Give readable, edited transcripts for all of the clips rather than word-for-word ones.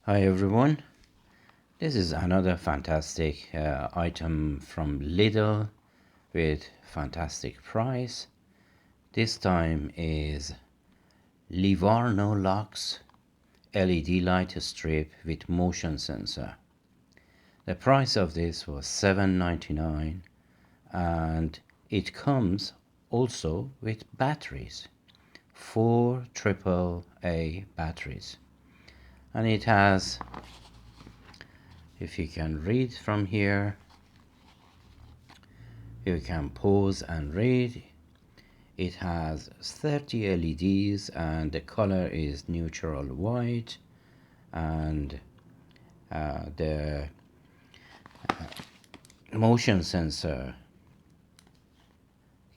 Hi everyone, this is another fantastic item from Lidl with fantastic price. This time is LivarnoLux LED light strip with motion sensor. The price of this was $7.99 and it comes also with batteries, 4 AAA batteries, and it has, if you can read from here, you can pause and read. It has 30 LEDs and the color is neutral white, and the motion sensor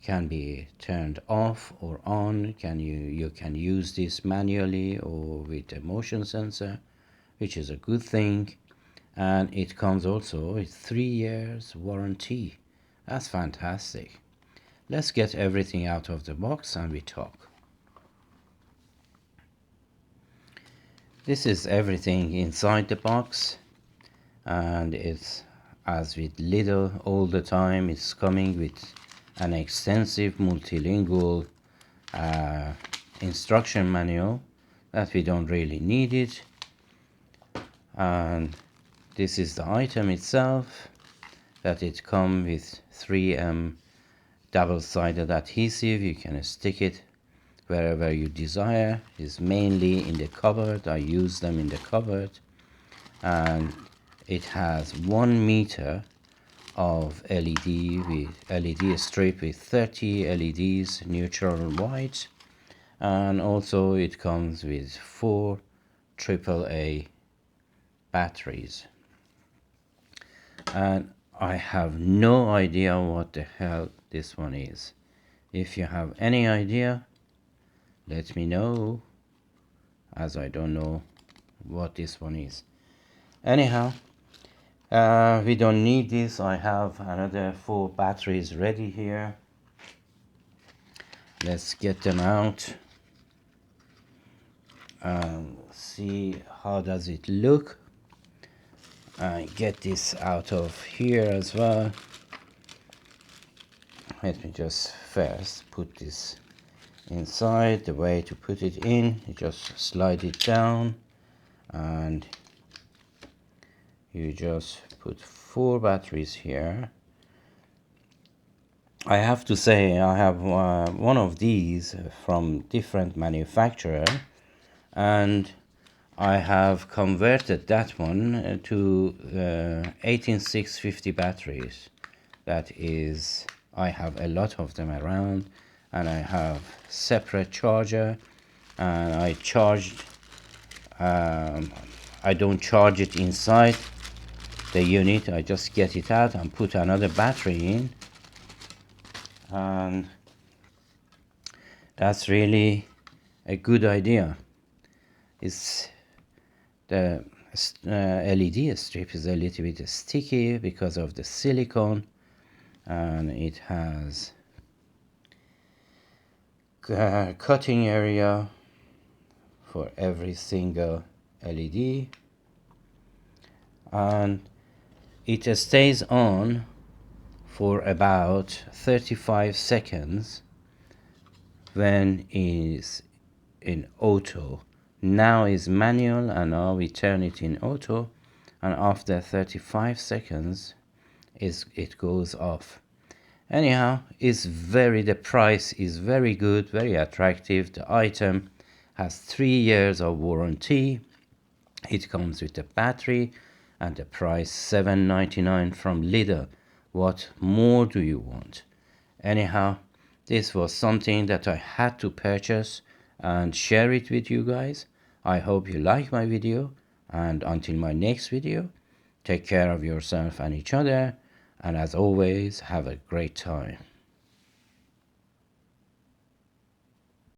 can be turned off or on. You can use this manually or with a motion sensor, which is a good thing. And it comes also with 3 years warranty. That's fantastic. Let's get everything out of the box and we talk. This is everything inside the box, and it's as with Lidl all the time, it's coming with an extensive multilingual instruction manual that we don't really need it. And this is the item itself, that it comes with 3M double-sided adhesive. You can stick it wherever you desire. It's mainly in the cupboard. I use them in the cupboard. And it has 1 meter of LED strip with 30 LEDs, neutral white, and also it comes with 4 AAA batteries. And I have no idea what the hell this one is. If you have any idea, let me know, as I don't know what this one is. Anyhow, we don't need this. I have another 4 batteries ready here. Let's get them out and see how does it look. Get this out of here as well. Let me just first put this inside. The way to put it in, you just slide it down and you just put 4 batteries here. I have to say I have one of these from different manufacturer, and I have converted that one to 18650 batteries. That is, I have a lot of them around, and I have separate charger, and I charged I don't charge it inside the unit. I just get it out and put another battery in, and that's really a good idea. It's the LED strip is a little bit sticky because of the silicone, and it has cutting area for every single LED, and it stays on for about 35 seconds when is in auto. Now is manual, and now we turn it in auto, and after 35 seconds it goes off. Anyhow, the price is very good, very attractive. The item has 3 years of warranty. It comes with a battery, and the price $7.99 from Lidl. What more do you want? Anyhow, this was something that I had to purchase and share it with you guys. I hope you like my video, and until my next video, take care of yourself and each other, and as always, have a great time.